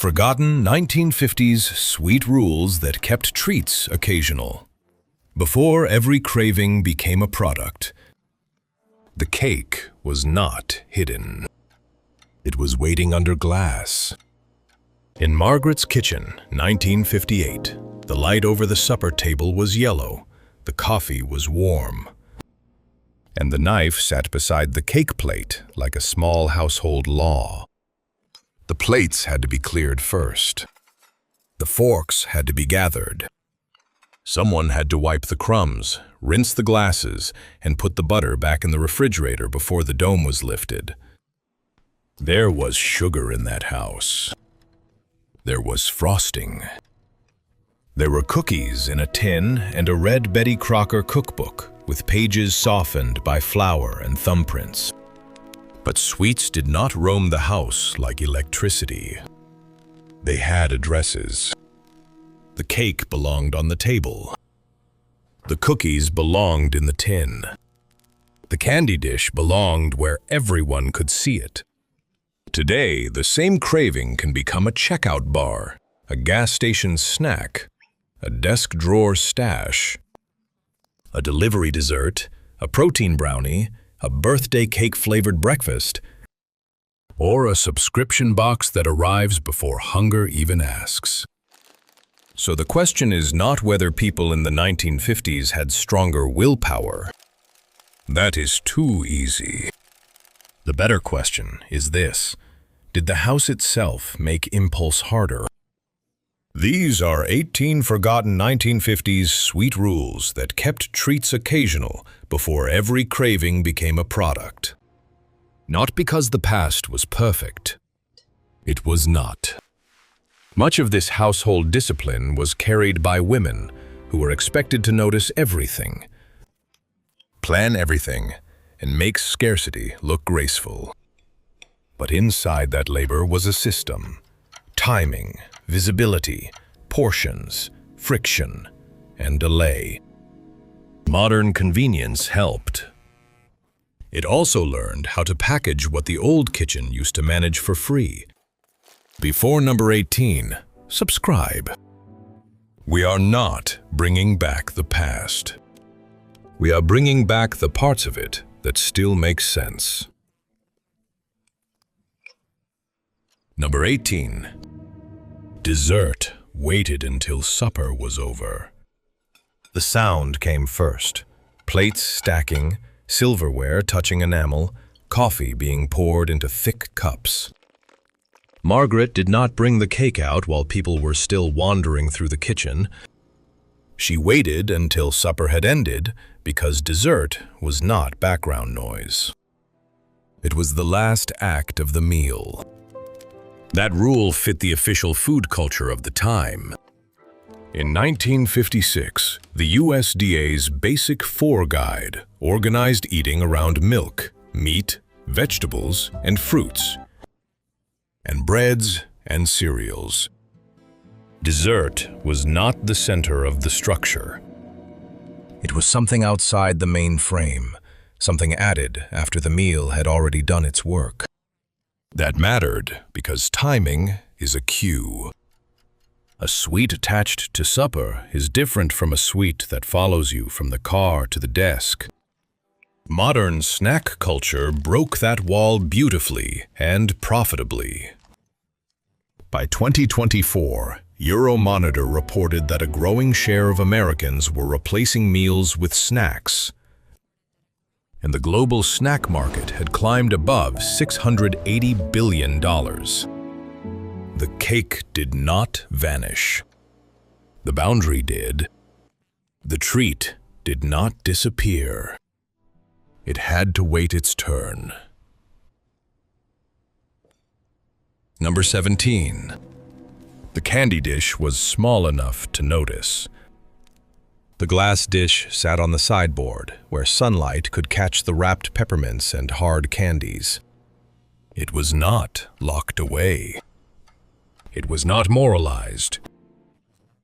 Forgotten 1950s sweet rules that kept treats occasional. Before every craving became a product, the cake was not hidden. It was waiting under glass. In Margaret's kitchen, 1958, the light over the supper table was yellow, the coffee was warm, and the knife sat beside the cake plate like a small household law. The plates had to be cleared first. The forks had to be gathered. Someone had to wipe the crumbs, rinse the glasses, and put the butter back in the refrigerator before the dome was lifted. There was sugar in that house. There was frosting. There were cookies in a tin and a red Betty Crocker cookbook with pages softened by flour and thumbprints. But sweets did not roam the house like electricity. They had addresses. The cake belonged on the table. The cookies belonged in the tin. The candy dish belonged where everyone could see it. Today, the same craving can become a checkout bar, a gas station snack, a desk drawer stash, a delivery dessert, a protein brownie, a birthday cake-flavored breakfast, or a subscription box that arrives before hunger even asks. So the question is not whether people in the 1950s had stronger willpower. That is too easy. The better question is this: did the house itself make impulse harder? These are 18 forgotten 1950s sweet rules that kept treats occasional before every craving became a product. Not because the past was perfect. It was not. Much of this household discipline was carried by women who were expected to notice everything, plan everything, and make scarcity look graceful. But inside that labor was a system: timing, visibility, portions, friction, and delay. Modern convenience helped. It also learned how to package what the old kitchen used to manage for free. Before number 18, subscribe. We are not bringing back the past. We are bringing back the parts of it that still make sense. Number 18. Dessert waited until supper was over. The sound came first. Plates stacking, silverware touching enamel, coffee being poured into thick cups. Margaret did not bring the cake out while people were still wandering through the kitchen. She waited until supper had ended because dessert was not background noise. It was the last act of the meal. That rule fit the official food culture of the time. In 1956, the USDA's Basic 4 Guide organized eating around milk, meat, vegetables, and fruits, and breads and cereals. Dessert was not the center of the structure. It was something outside the main frame, something added after the meal had already done its work. That mattered because timing is a cue. A sweet attached to supper is different from a sweet that follows you from the car to the desk. Modern snack culture broke that wall beautifully and profitably. By 2024, Euromonitor reported that a growing share of Americans were replacing meals with snacks, and the global snack market had climbed above $680 billion. The cake did not vanish. The boundary did. The treat did not disappear. It had to wait its turn. Number 17. The candy dish was small enough to notice. The glass dish sat on the sideboard, where sunlight could catch the wrapped peppermints and hard candies. It was not locked away. It was not moralized.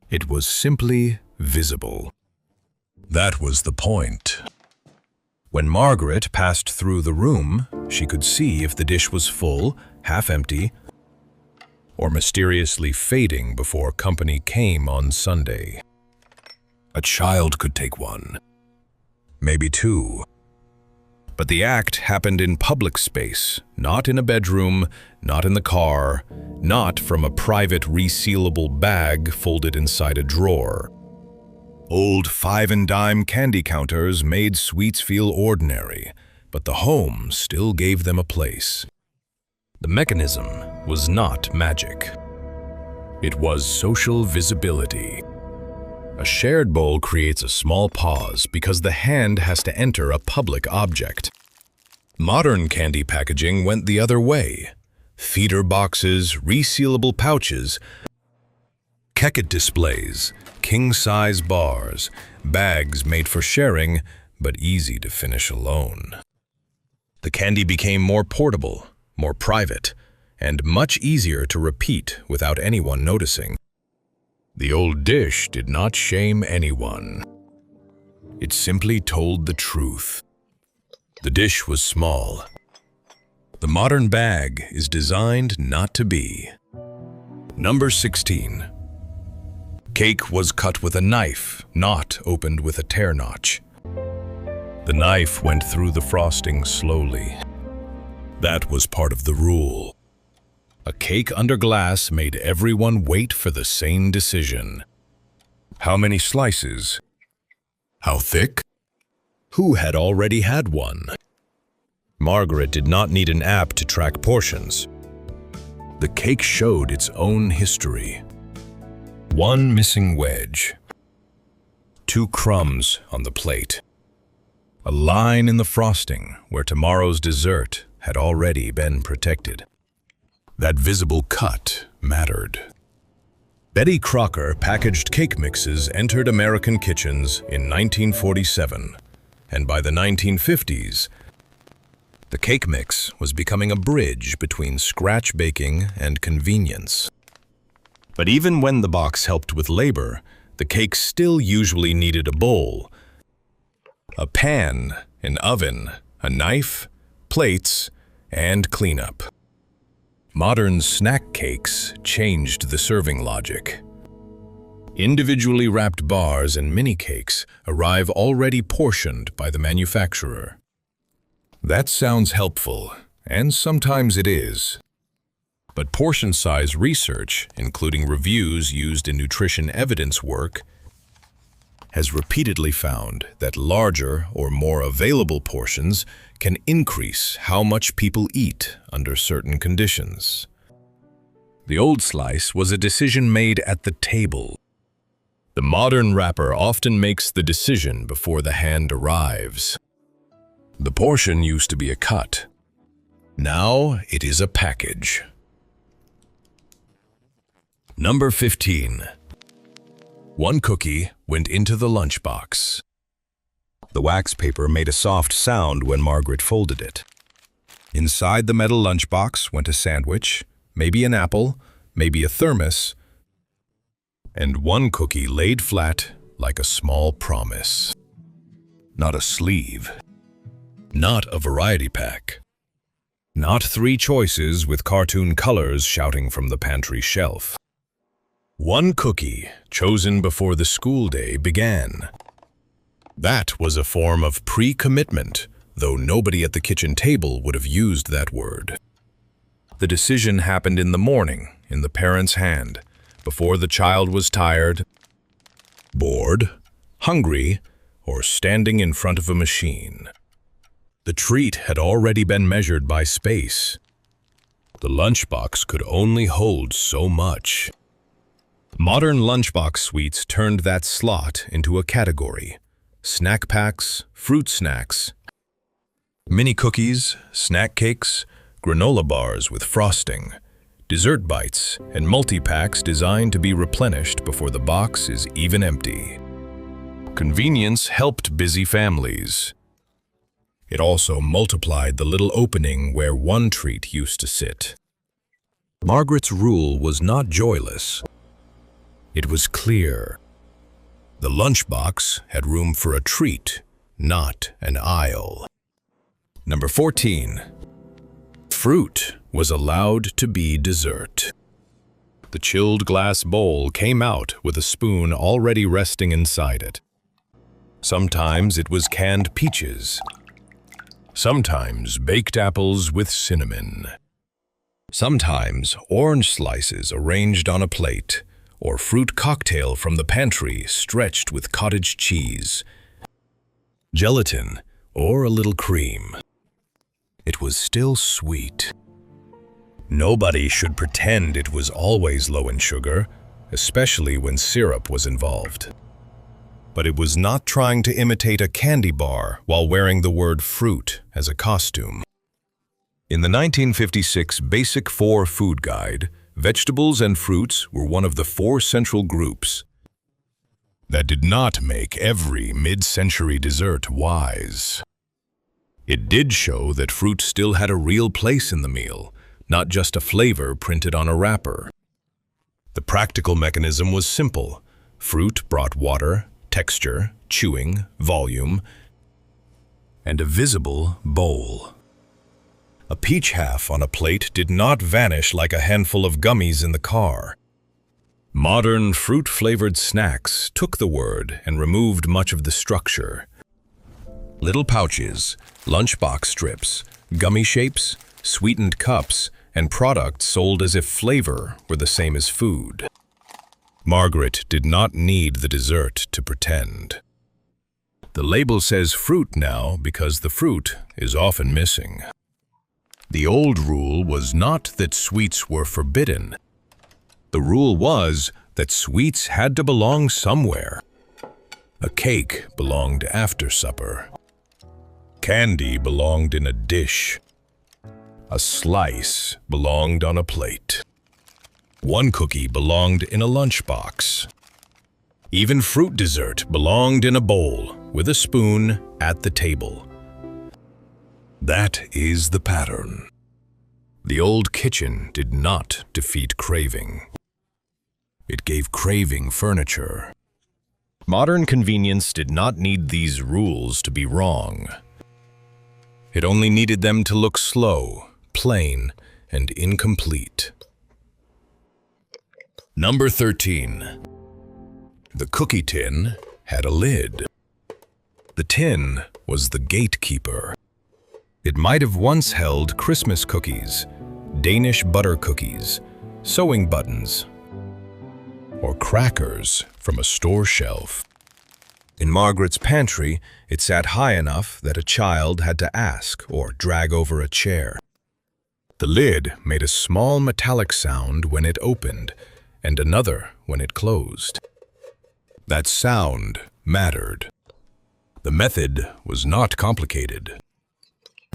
It was simply visible. That was the point. When Margaret passed through the room, she could see if the dish was full, half empty, or mysteriously fading before company came on Sunday. A child could take one, maybe two. But the act happened in public space, not in a bedroom, not in the car, not from a private resealable bag folded inside a drawer. Old 5-and-dime candy counters made sweets feel ordinary, but the home still gave them a place. The mechanism was not magic. It was social visibility. A shared bowl creates a small pause because the hand has to enter a public object. Modern candy packaging went the other way. Feeder boxes, resealable pouches, Keket displays, king-size bars, bags made for sharing, but easy to finish alone. The candy became more portable, more private, and much easier to repeat without anyone noticing. The old dish did not shame anyone. It simply told the truth. The dish was small. The modern bag is designed not to be. Number 16. Cake was cut with a knife, not opened with a tear notch. The knife went through the frosting slowly. That was part of the rule. A cake under glass made everyone wait for the same decision. How many slices? How thick? Who had already had one? Margaret did not need an app to track portions. The cake showed its own history. One missing wedge. 2 crumbs on the plate. A line in the frosting where tomorrow's dessert had already been protected. That visible cut mattered. Betty Crocker packaged cake mixes entered American kitchens in 1947, and by the 1950s, the cake mix was becoming a bridge between scratch baking and convenience. But even when the box helped with labor, the cake still usually needed a bowl, a pan, an oven, a knife, plates, and cleanup. Modern snack cakes changed the serving logic. Individually wrapped bars and mini cakes arrive already portioned by the manufacturer. That sounds helpful, and sometimes it is. But portion size research, including reviews used in nutrition evidence work, has repeatedly found that larger or more available portions can increase how much people eat under certain conditions. The old slice was a decision made at the table. The modern wrapper often makes the decision before the hand arrives. The portion used to be a cut. Now it is a package. Number 15. One cookie went into the lunchbox. The wax paper made a soft sound when Margaret folded it. Inside the metal lunchbox went a sandwich, maybe an apple, maybe a thermos, and one cookie laid flat like a small promise. Not a sleeve. Not a variety pack. Not 3 choices with cartoon colors shouting from the pantry shelf. One cookie chosen before the school day began. That was a form of pre-commitment, though nobody at the kitchen table would have used that word. The decision happened in the morning, in the parent's hand, before the child was tired, bored, hungry, or standing in front of a machine. The treat had already been measured by space. The lunchbox could only hold so much. Modern lunchbox sweets turned that slot into a category. Snack packs, fruit snacks, mini cookies, snack cakes, granola bars with frosting, dessert bites, and multi-packs designed to be replenished before the box is even empty. Convenience helped busy families. It also multiplied the little opening where one treat used to sit. Margaret's rule was not joyless. It was clear. The lunchbox had room for a treat, not an aisle. Number 14. Fruit was allowed to be dessert. the chilled glass bowl came out with a spoon already resting inside it. Sometimes it was canned peaches. Sometimes baked apples with cinnamon. Sometimes orange slices arranged on a plate, or fruit cocktail from the pantry stretched with cottage cheese, gelatin, or a little cream. It was still sweet. Nobody should pretend it was always low in sugar, especially when syrup was involved. But it was not trying to imitate a candy bar while wearing the word fruit as a costume. In the 1956 Basic 4 Food Guide, vegetables and fruits were one of the 4 central groups. That did not make every mid-century dessert wise. It did show that fruit still had a real place in the meal, not just a flavor printed on a wrapper. The practical mechanism was simple. Fruit brought water, texture, chewing, volume, and a visible bowl. A peach half on a plate did not vanish like a handful of gummies in the car. Modern fruit-flavored snacks took the word and removed much of the structure. Little pouches, lunchbox strips, gummy shapes, sweetened cups, and products sold as if flavor were the same as food. Margaret did not need the dessert to pretend. The label says fruit now because the fruit is often missing. The old rule was not that sweets were forbidden. The rule was that sweets had to belong somewhere. A cake belonged after supper. Candy belonged in a dish. A slice belonged on a plate. One cookie belonged in a lunchbox. Even fruit dessert belonged in a bowl with a spoon at the table. That is the pattern. The old kitchen did not defeat craving. It gave craving furniture. Modern convenience did not need these rules to be wrong. It only needed them to look slow, plain, and incomplete. Number 13. The cookie tin had a lid. The tin was the gatekeeper. It might have once held Christmas cookies, Danish butter cookies, sewing buttons, or crackers from a store shelf. In Margaret's pantry, it sat high enough that a child had to ask or drag over a chair. The lid made a small metallic sound when it opened, and another when it closed. That sound mattered. The method was not complicated.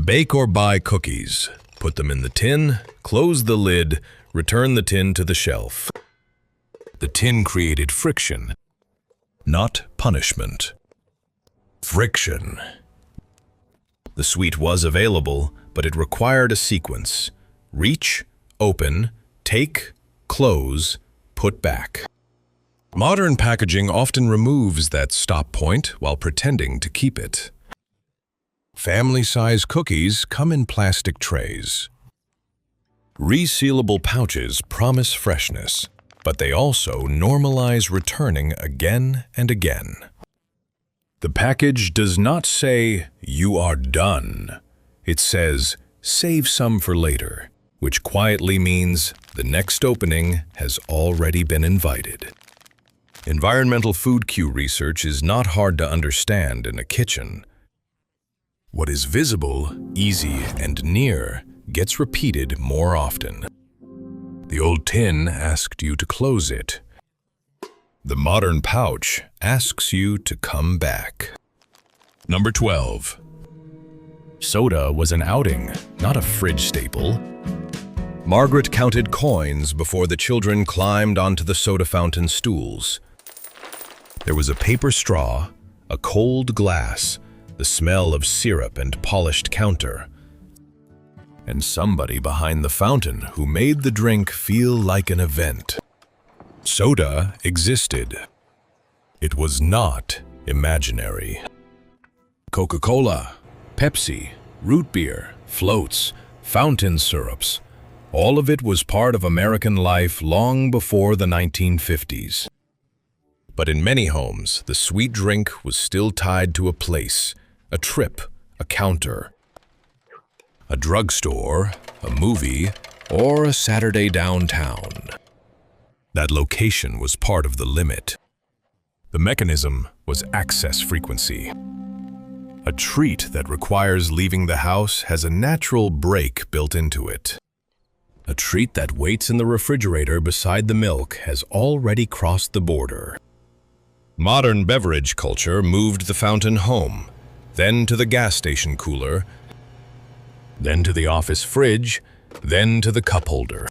Bake or buy cookies, put them in the tin, close the lid, return the tin to the shelf. The tin created friction, not punishment. Friction. The sweet was available, but it required a sequence. Reach, open, take, close, put back. Modern packaging often removes that stop point while pretending to keep it. Family-size cookies come in plastic trays. Resealable pouches promise freshness, but they also normalize returning again and again. The package does not say, "You are done." It says, "Save some for later," which quietly means the next opening has already been invited. Environmental food queue research is not hard to understand in a kitchen. What is visible, easy, and near gets repeated more often. The old tin asked you to close it. The modern pouch asks you to come back. Number 12. Soda was an outing, not a fridge staple. Margaret counted coins before the children climbed onto the soda fountain stools. There was a paper straw, a cold glass, the smell of syrup and polished counter, and somebody behind the fountain who made the drink feel like an event. Soda existed. It was not imaginary. Coca-Cola, Pepsi, root beer, floats, fountain syrups, All of it was part of American life long before the 1950s. But in many homes, the sweet drink was still tied to a place, a trip, a counter, a drugstore, a movie, or a Saturday downtown. That location was part of the limit. The mechanism was access frequency. A treat that requires leaving the house has a natural break built into it. A treat that waits in the refrigerator beside the milk has already crossed the border. Modern beverage culture moved the fountain home, then to the gas station cooler, then to the office fridge, then to the cup holder.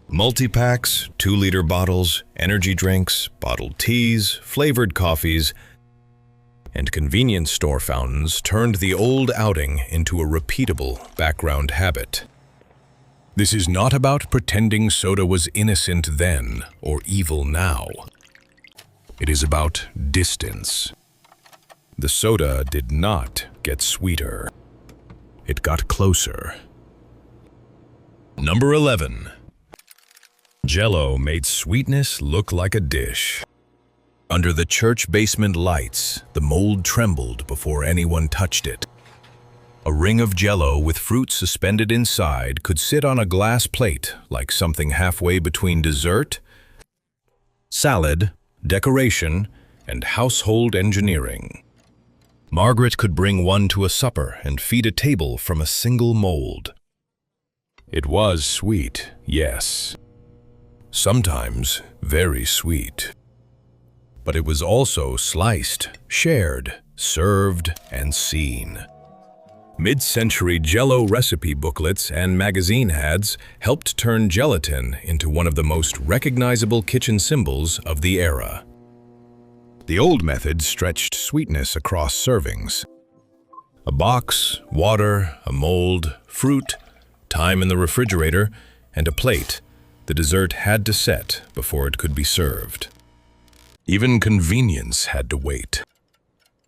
Multi-packs, 2-liter bottles, energy drinks, bottled teas, flavored coffees, and convenience store fountains turned the old outing into a repeatable background habit. This is not about pretending soda was innocent then or evil now. It is about distance. The soda did not get sweeter. It got closer. Number 11. Jell-O made sweetness look like a dish. Under the church basement lights, the mold trembled before anyone touched it. A ring of Jell-O with fruit suspended inside could sit on a glass plate like something halfway between dessert, salad, decoration, and household engineering. Margaret could bring one to a supper and feed a table from a single mold. It was sweet, yes. Sometimes very sweet. But it was also sliced, shared, served, and seen. Mid-century Jell-O recipe booklets and magazine ads helped turn gelatin into one of the most recognizable kitchen symbols of the era. The old method stretched sweetness across servings. A box, water, a mold, fruit, time in the refrigerator, and a plate. The dessert had to set before it could be served. Even convenience had to wait.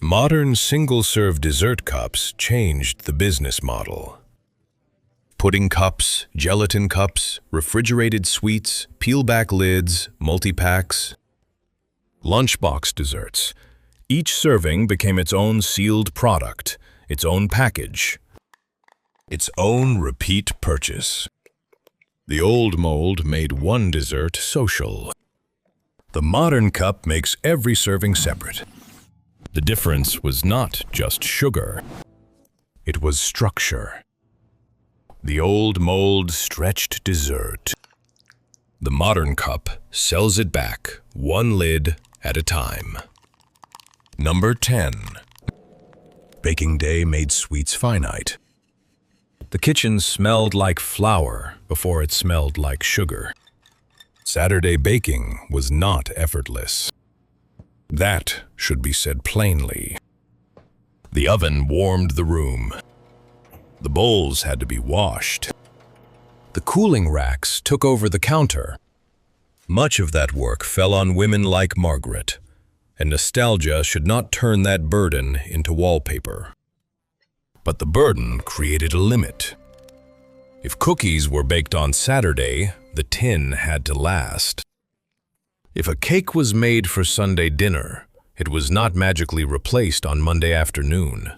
Modern single-serve dessert cups changed the business model. Pudding cups, gelatin cups, refrigerated sweets, peel-back lids, multi-packs, lunchbox desserts. Each serving became its own sealed product, its own package, its own repeat purchase. The old mold made one dessert social. The modern cup makes every serving separate. The difference was not just sugar. It was structure. The old mold stretched dessert. The modern cup sells it back, one lid at a time. Number 10. Baking day made sweets finite. The kitchen smelled like flour before it smelled like sugar. Saturday baking was not effortless. That should be said plainly. The oven warmed the room. The bowls had to be washed. The cooling racks took over the counter. Much of that work fell on women like Margaret, and nostalgia should not turn that burden into wallpaper. But the burden created a limit. If cookies were baked on Saturday, the tin had to last. If a cake was made for Sunday dinner, it was not magically replaced on Monday afternoon.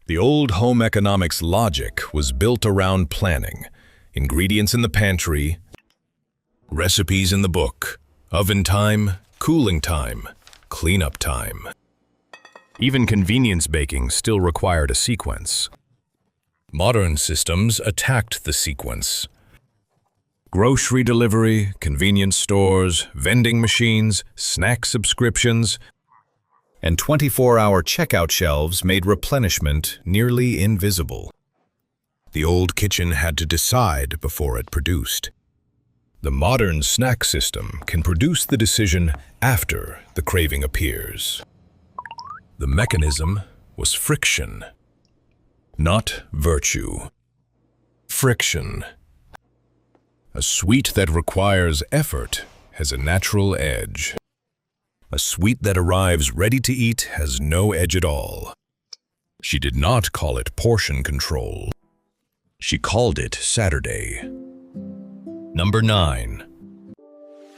The old home economics logic was built around planning, ingredients in the pantry, recipes in the book, oven time, cooling time, cleanup time. Even convenience baking still required a sequence. Modern systems attacked the sequence. Grocery delivery, convenience stores, vending machines, snack subscriptions, and 24-hour checkout shelves made replenishment nearly invisible. The old kitchen had to decide before it produced. The modern snack system can produce the decision after the craving appears. The mechanism was friction, not virtue. Friction. A sweet that requires effort has a natural edge. A sweet that arrives ready to eat has no edge at all. She did not call it portion control. She called it Saturday. Number 9.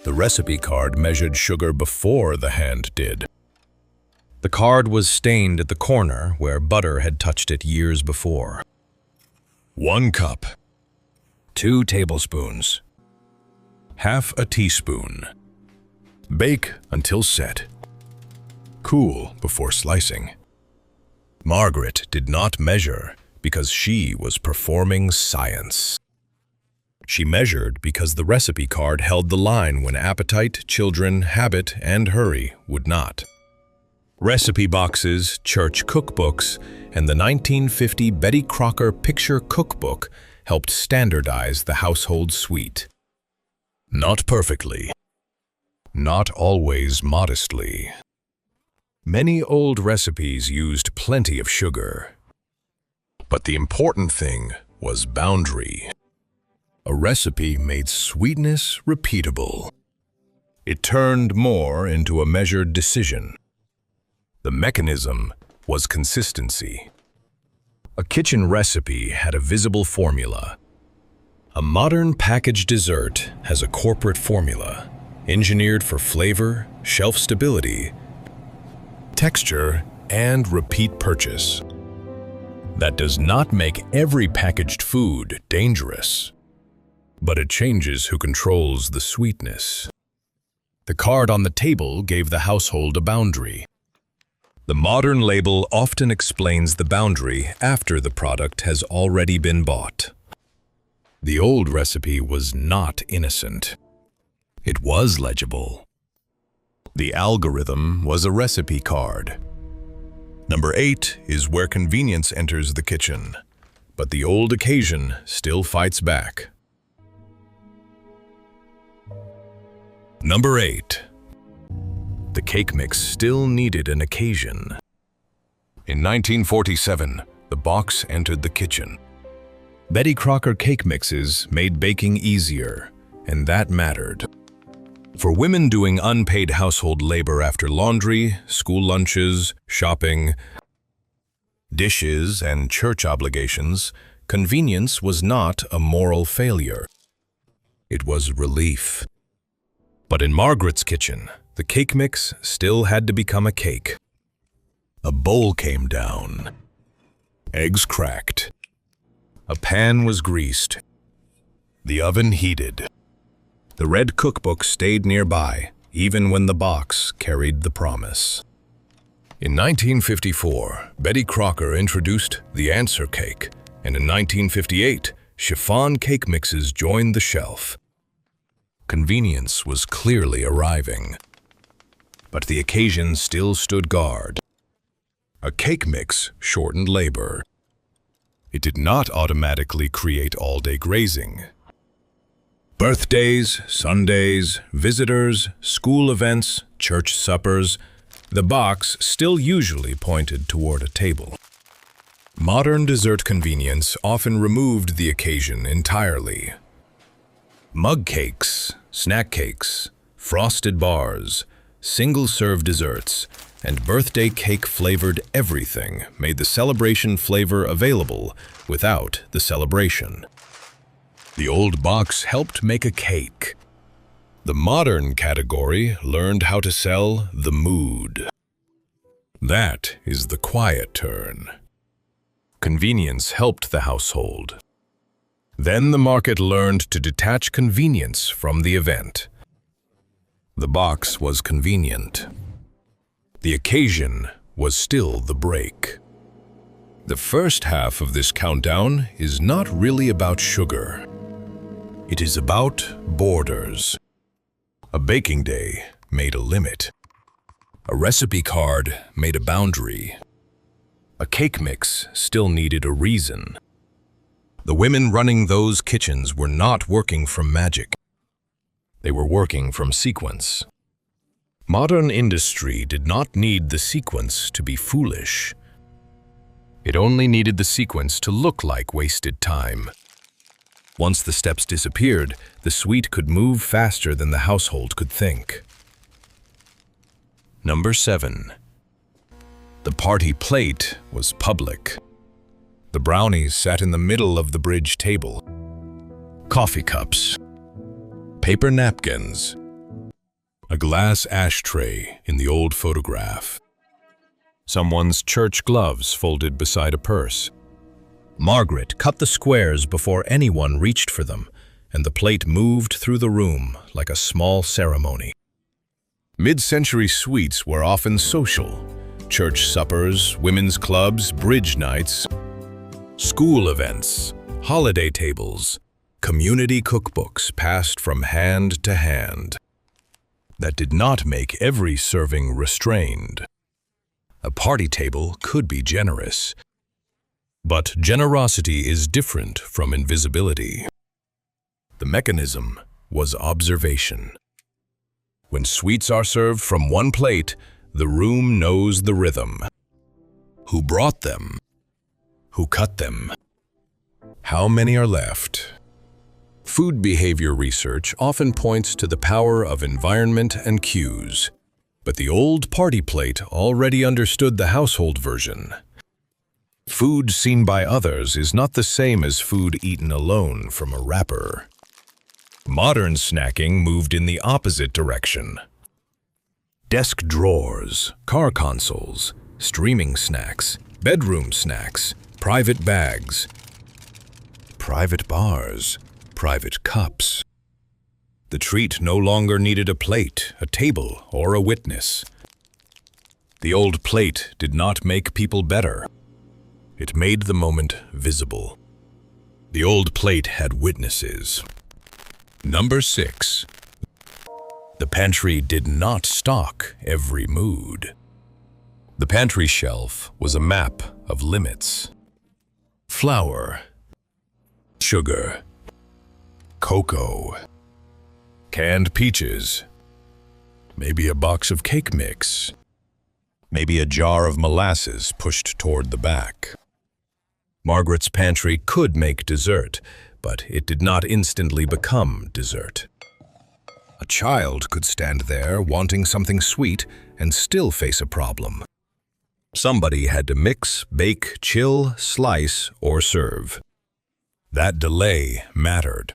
The recipe card measured sugar before the hand did. The card was stained at the corner where butter had touched it years before. 1 cup. 2 tablespoons. Half a teaspoon. Bake until set. Cool before slicing. Margaret did not measure because she was performing science. She measured because the recipe card held the line when appetite, children, habit, and hurry would not. Recipe boxes, church cookbooks, and the 1950 Betty Crocker Picture Cookbook helped standardize the household sweet. Not perfectly. Not always modestly. Many old recipes used plenty of sugar. But the important thing was boundary. A recipe made sweetness repeatable. It turned more into a measured decision. The mechanism was consistency. A kitchen recipe had a visible formula. A modern packaged dessert has a corporate formula, engineered for flavor, shelf stability, texture, and repeat purchase. That does not make every packaged food dangerous, but it changes who controls the sweetness. The card on the table gave the household a boundary. The modern label often explains the boundary after the product has already been bought. The old recipe was not innocent. It was legible. The algorithm was a recipe card. Number 8 is where convenience enters the kitchen, but the old occasion still fights back. Number 8. The cake mix still needed an occasion. In 1947, the box entered the kitchen. Betty Crocker cake mixes made baking easier, and that mattered. For women doing unpaid household labor after laundry, school lunches, shopping, dishes, and church obligations, convenience was not a moral failure. It was relief. But in Margaret's kitchen, the cake mix still had to become a cake. A bowl came down. Eggs cracked. A pan was greased. The oven heated. The red cookbook stayed nearby, even when the box carried the promise. In 1954, Betty Crocker introduced the answer cake, and in 1958, chiffon cake mixes joined the shelf. Convenience was clearly arriving. But the occasion still stood guard. A cake mix shortened labor. It did not automatically create all-day grazing. Birthdays, Sundays, visitors, school events, church suppers, the box still usually pointed toward a table. Modern dessert convenience often removed the occasion entirely. Mug cakes, snack cakes, frosted bars, single-serve desserts, and birthday cake-flavored everything made the celebration flavor available without the celebration. The old box helped make a cake. The modern category learned how to sell the mood. That is the quiet turn. Convenience helped the household. Then the market learned to detach convenience from the event. The box was convenient. The occasion was still the break. The first half of this countdown is not really about sugar. It is about borders. A baking day made a limit. A recipe card made a boundary. A cake mix still needed a reason. The women running those kitchens were not working from magic. They were working from sequence. Modern industry did not need the sequence to be foolish. It only needed the sequence to look like wasted time. Once the steps disappeared, the sweet could move faster than the household could think. Number 7. The party plate was public. The brownies sat in the middle of the bridge table. Coffee cups, paper napkins, a glass ashtray in the old photograph, someone's church gloves folded beside a purse. Margaret cut the squares before anyone reached for them, and the plate moved through the room like a small ceremony. Mid-century suites were often social. Church suppers, women's clubs, bridge nights, school events, holiday tables, community cookbooks passed from hand to hand. That did not make every serving restrained. A party table could be generous, but generosity is different from invisibility. The mechanism was observation. When sweets are served from one plate, the room knows the rhythm. Who brought them? Who cut them? How many are left? Food behavior research often points to the power of environment and cues, but the old party plate already understood the household version. Food seen by others is not the same as food eaten alone from a wrapper. Modern snacking moved in the opposite direction. Desk drawers, car consoles, streaming snacks, bedroom snacks, private bags, private bars, private cups. The treat no longer needed a plate, a table, or a witness. The old plate did not make people better. It made the moment visible. The old plate had witnesses. Number 6. The pantry did not stock every mood. The pantry shelf was a map of limits. Flour, sugar, cocoa, canned peaches, maybe a box of cake mix, maybe a jar of molasses pushed toward the back. Margaret's pantry could make dessert, but it did not instantly become dessert. A child could stand there wanting something sweet and still face a problem. Somebody had to mix, bake, chill, slice, or serve. That delay mattered.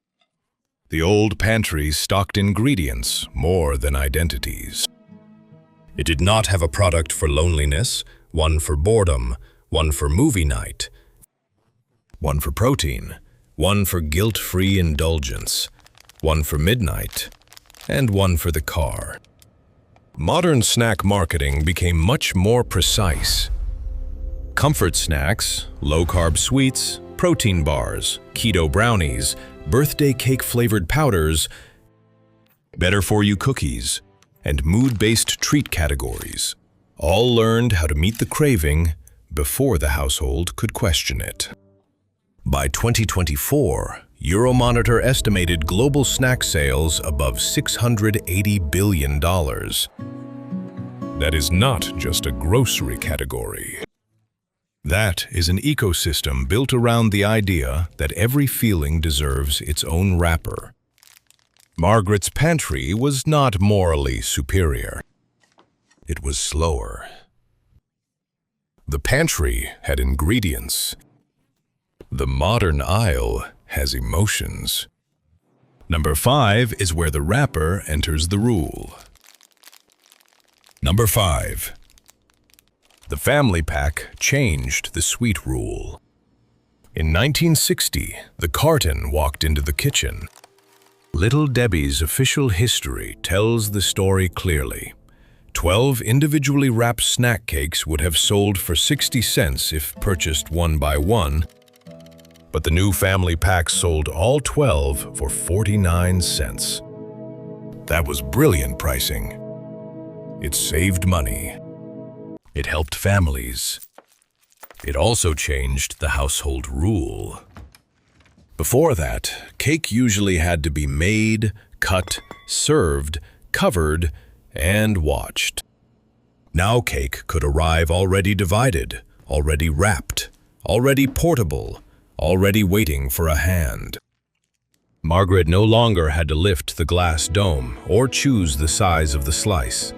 The old pantry stocked ingredients more than identities. It did not have a product for loneliness, one for boredom, one for movie night, one for protein, one for guilt-free indulgence, one for midnight, and one for the car. Modern snack marketing became much more precise. Comfort snacks, low-carb sweets, protein bars, keto brownies, birthday cake-flavored powders, better-for-you cookies, and mood-based treat categories all learned how to meet the craving before the household could question it. By 2024, Euromonitor estimated global snack sales above $680 billion. That is not just a grocery category. That is an ecosystem built around the idea that every feeling deserves its own wrapper. Margaret's pantry was not morally superior. It was slower. The pantry had ingredients. The modern aisle has emotions. Number 5 is where the wrapper enters the rule. Number 5. The family pack changed the sweet rule. In 1960, the carton walked into the kitchen. Little Debbie's official history tells the story clearly. 12 individually wrapped snack cakes would have sold for 60 cents if purchased one by one, but the new family pack sold all 12 for 49 cents. That was brilliant pricing. It saved money. It helped families. It also changed the household rule. Before that, cake usually had to be made, cut, served, covered, and watched. Now cake could arrive already divided, already wrapped, already portable, already waiting for a hand. Margaret no longer had to lift the glass dome or choose the size of the slice.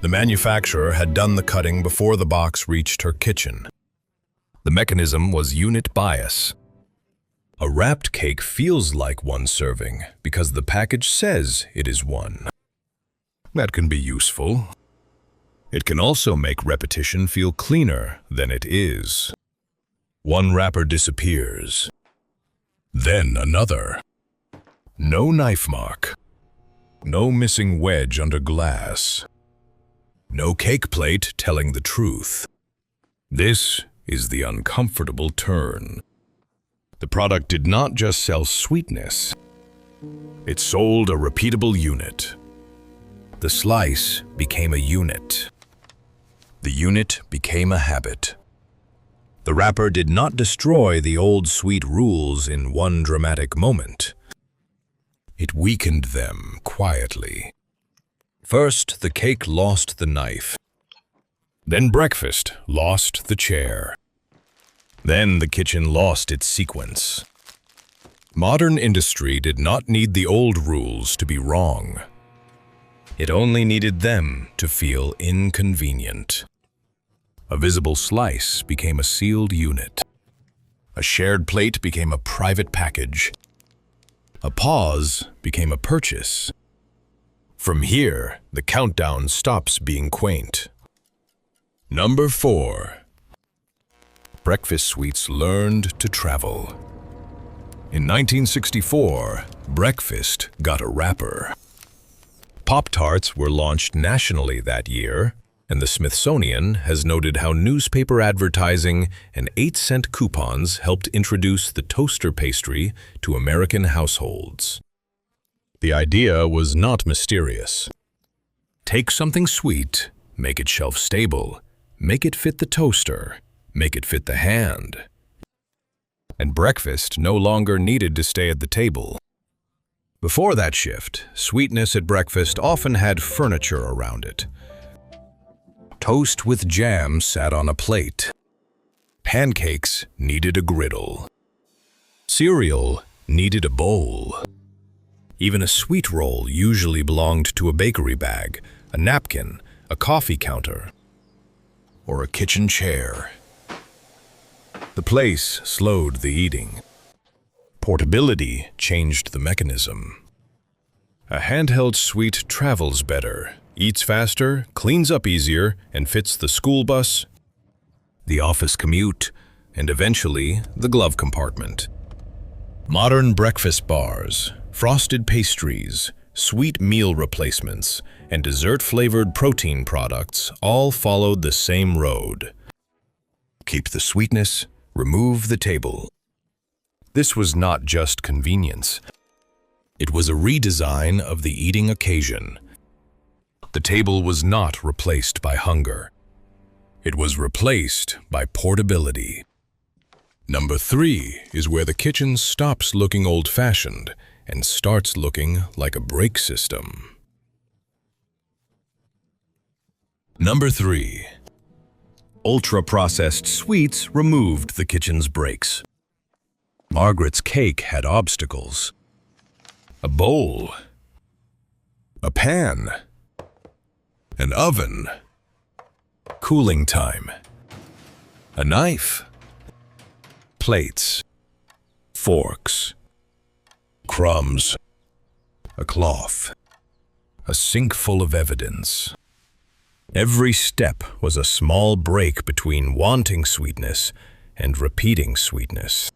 The manufacturer had done the cutting before the box reached her kitchen. The mechanism was unit bias. A wrapped cake feels like one serving because the package says it is one. That can be useful. It can also make repetition feel cleaner than it is. One wrapper disappears. Then another. No knife mark. No missing wedge under glass. No cake plate telling the truth. This is the uncomfortable turn. The product did not just sell sweetness. It sold a repeatable unit. The slice became a unit. The unit became a habit. The wrapper did not destroy the old sweet rules in one dramatic moment. It weakened them quietly. First, the cake lost the knife. Then breakfast lost the chair. Then the kitchen lost its sequence. Modern industry did not need the old rules to be wrong. It only needed them to feel inconvenient. A visible slice became a sealed unit. A shared plate became a private package. A pause became a purchase. From here, the countdown stops being quaint. Number 4. Breakfast sweets learned to travel. In 1964, breakfast got a wrapper. Pop-Tarts were launched nationally that year, and the Smithsonian has noted how newspaper advertising and 8-cent coupons helped introduce the toaster pastry to American households. The idea was not mysterious. Take something sweet, make it shelf-stable, make it fit the toaster, make it fit the hand. And breakfast no longer needed to stay at the table. Before that shift, sweetness at breakfast often had furniture around it. Toast with jam sat on a plate. Pancakes needed a griddle. Cereal needed a bowl. Even a sweet roll usually belonged to a bakery bag, a napkin, a coffee counter, or a kitchen chair. The place slowed the eating. Portability changed the mechanism. A handheld sweet travels better, eats faster, cleans up easier, and fits the school bus, the office commute, and eventually the glove compartment. Modern breakfast bars, frosted pastries, sweet meal replacements, and dessert-flavored protein products all followed the same road. Keep the sweetness, remove the table. This was not just convenience. It was a redesign of the eating occasion. The table was not replaced by hunger. It was replaced by portability. Number 3 is where the kitchen stops looking old-fashioned and starts looking like a brake system. Number 3. Ultra-processed sweets removed the kitchen's brakes. Margaret's cake had obstacles. A bowl. A pan. An oven. Cooling time. A knife. Plates. Forks. Crumbs. A cloth. A sink full of evidence. Every step was a small break between wanting sweetness and repeating sweetness.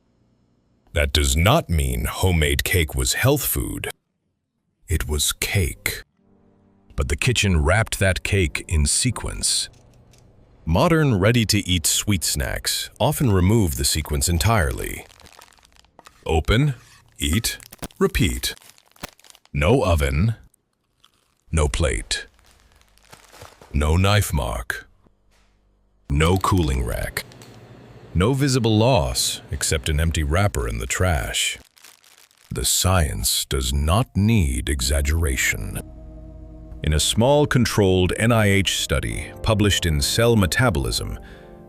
That does not mean homemade cake was health food. It was cake. But the kitchen wrapped that cake in sequence. Modern ready-to-eat sweet snacks often remove the sequence entirely. Open, eat, repeat. No oven, no plate. No knife mark. No cooling rack. No visible loss except an empty wrapper in the trash. The science does not need exaggeration. In a small controlled NIH study published in Cell Metabolism,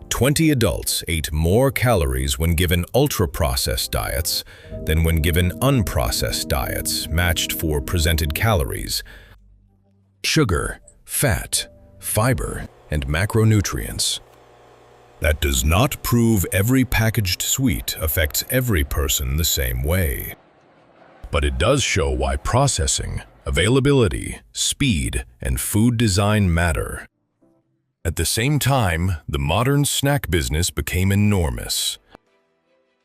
20 adults ate more calories when given ultra-processed diets than when given unprocessed diets matched for presented calories. Sugar, fat, fiber, and macronutrients. That does not prove every packaged sweet affects every person the same way. But it does show why processing, availability, speed, and food design matter. At the same time, the modern snack business became enormous.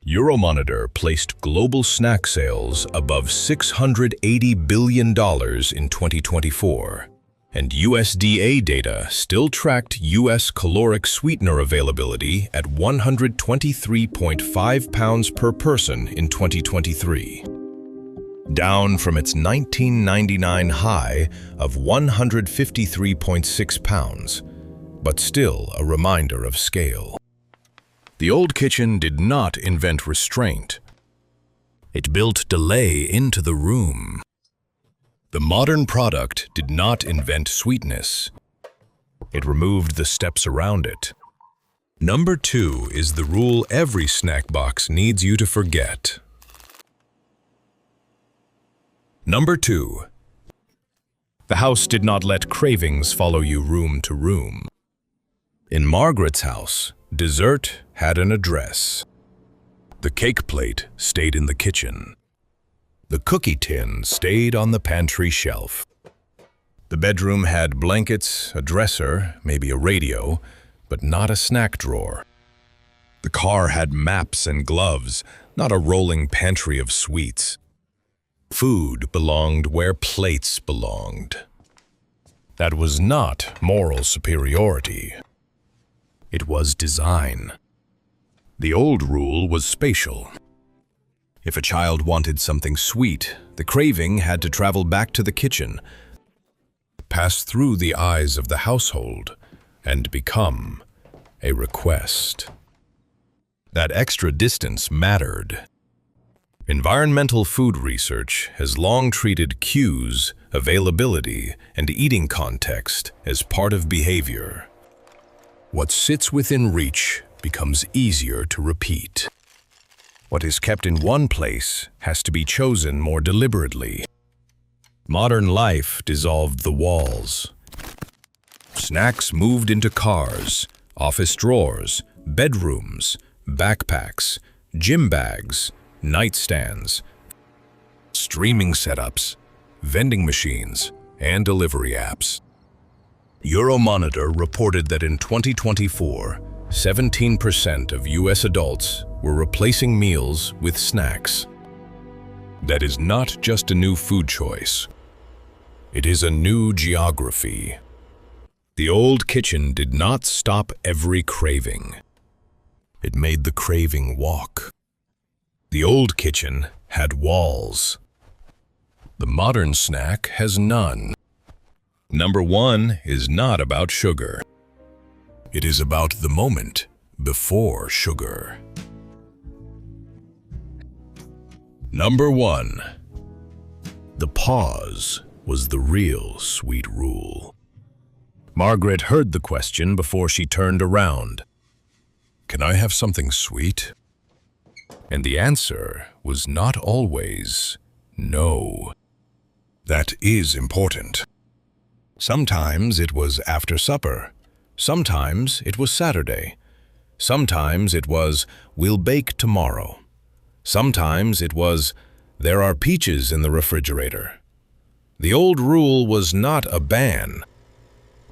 Euromonitor placed global snack sales above $680 billion in 2024, and USDA data still tracked U.S. caloric sweetener availability at 123.5 pounds per person in 2023, down from its 1999 high of 153.6 pounds, but still a reminder of scale. The old kitchen did not invent restraint. It built delay into the room. The modern product did not invent sweetness. It removed the steps around it. Number 2 is the rule every snack box needs you to forget. Number 2. The house did not let cravings follow you room to room. In Margaret's house, dessert had an address. The cake plate stayed in the kitchen. The cookie tin stayed on the pantry shelf. The bedroom had blankets, a dresser, maybe a radio, but not a snack drawer. The car had maps and gloves, not a rolling pantry of sweets. Food belonged where plates belonged. That was not moral superiority. It was design. The old rule was spatial. If a child wanted something sweet, the craving had to travel back to the kitchen, pass through the eyes of the household, and become a request. That extra distance mattered. Environmental food research has long treated cues, availability, and eating context as part of behavior. What sits within reach becomes easier to repeat. What is kept in one place has to be chosen more deliberately. Modern life dissolved the walls. Snacks moved into cars, office drawers, bedrooms, backpacks, gym bags, nightstands, streaming setups, vending machines, and delivery apps. Euromonitor reported that in 2024, 17% of U.S. adults were replacing meals with snacks. That is not just a new food choice. It is a new geography. The old kitchen did not stop every craving. It made the craving walk. The old kitchen had walls. The modern snack has none. Number 1 is not about sugar. It is about the moment before sugar. Number 1. The pause was the real sweet rule. Margaret heard the question before she turned around. Can I have something sweet? And the answer was not always no. That is important. Sometimes it was after supper. Sometimes it was Saturday. Sometimes it was, we'll bake tomorrow. Sometimes it was, there are peaches in the refrigerator. The old rule was not a ban.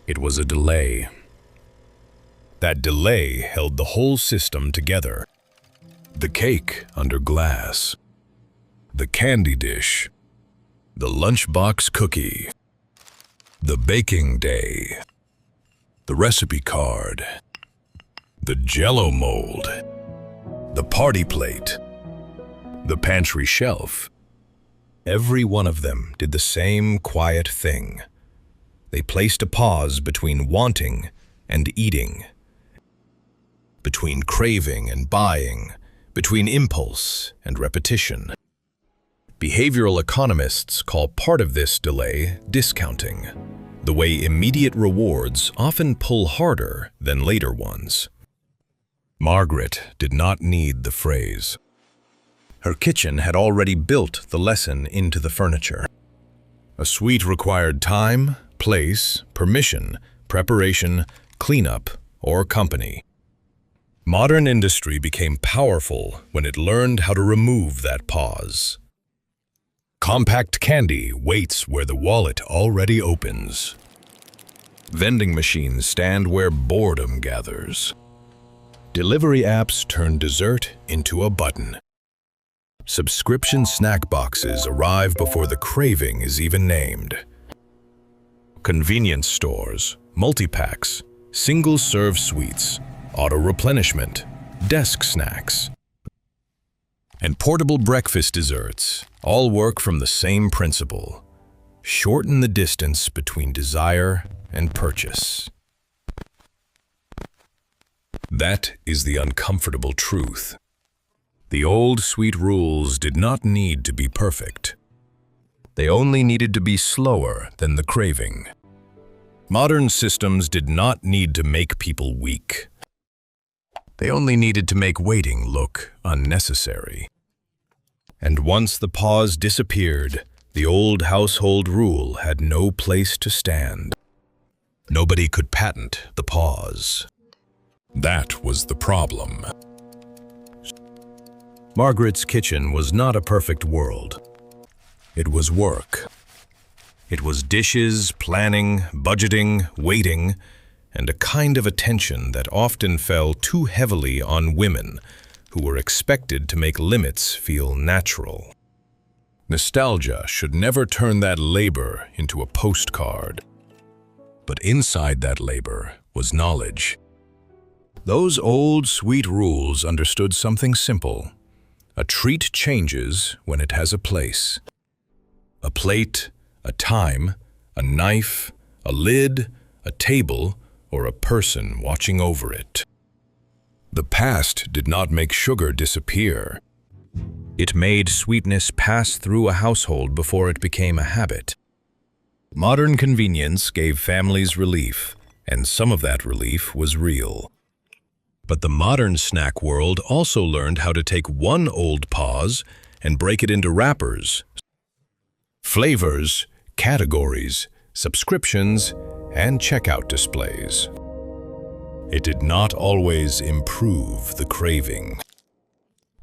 It was a delay. That delay held the whole system together. The cake under glass. The candy dish. The lunchbox cookie. The baking day. The recipe card. The Jell-O mold. The party plate. The pantry shelf. Every one of them did the same quiet thing. They placed a pause between wanting and eating, between craving and buying, between impulse and repetition. Behavioral economists call part of this delay discounting, the way immediate rewards often pull harder than later ones. Margaret did not need the phrase. Her kitchen had already built the lesson into the furniture. A sweet required time, place, permission, preparation, cleanup, or company. Modern industry became powerful when it learned how to remove that pause. Compact candy waits where the wallet already opens. Vending machines stand where boredom gathers. Delivery apps turn dessert into a button. Subscription snack boxes arrive before the craving is even named. Convenience stores, multi-packs, single-serve sweets, auto-replenishment, desk snacks, and portable breakfast desserts all work from the same principle: shorten the distance between desire and purchase. That is the uncomfortable truth. The old sweet rules did not need to be perfect. They only needed to be slower than the craving. Modern systems did not need to make people weak. They only needed to make waiting look unnecessary. And once the pause disappeared, the old household rule had no place to stand. Nobody could patent the pause. That was the problem. Margaret's kitchen was not a perfect world. It was work. It was dishes, planning, budgeting, waiting, and a kind of attention that often fell too heavily on women who were expected to make limits feel natural. Nostalgia should never turn that labor into a postcard. But inside that labor was knowledge. Those old sweet rules understood something simple. A treat changes when it has a place. A plate, a time, a knife, a lid, a table, or a person watching over it. The past did not make sugar disappear. It made sweetness pass through a household before it became a habit. Modern convenience gave families relief, and some of that relief was real. But the modern snack world also learned how to take one old pause and break it into wrappers, flavors, categories, subscriptions, and checkout displays. It did not always improve the craving.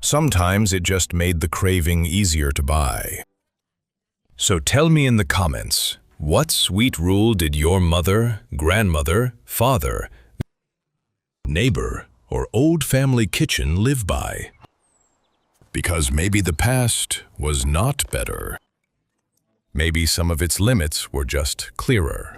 Sometimes it just made the craving easier to buy. So tell me in the comments, what sweet rule did your mother, grandmother, father, neighbor, or old family kitchen live by? Because maybe the past was not better. Maybe some of its limits were just clearer.